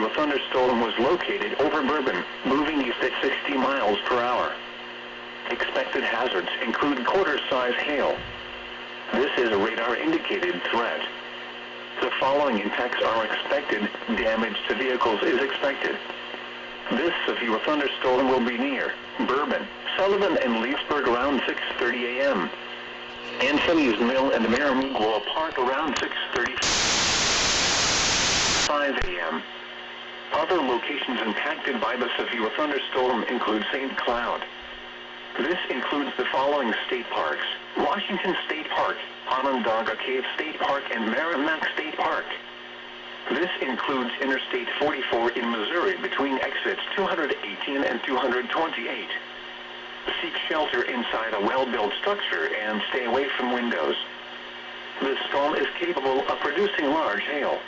severe thunderstorm was located over Bourbon, moving east at 60 miles per hour. Expected hazards include quarter-size hail. This is a radar-indicated threat. The following impacts are expected. Damage to vehicles is expected. This severe thunderstorm will be near Bourbon, Sullivan, and Leesburg around 6:30 a.m. Anthony's Mill and Maramiguo Park around 6:35 a.m. Other locations impacted by the severe thunderstorm include St. Cloud. This includes the following state parks: Washington State Park, Onondaga Cave State Park, and Merrimack State Park. This includes Interstate 44 in Missouri between exits 218 and 228. Seek shelter inside a well-built structure and stay away from windows. This storm is capable of producing large hail.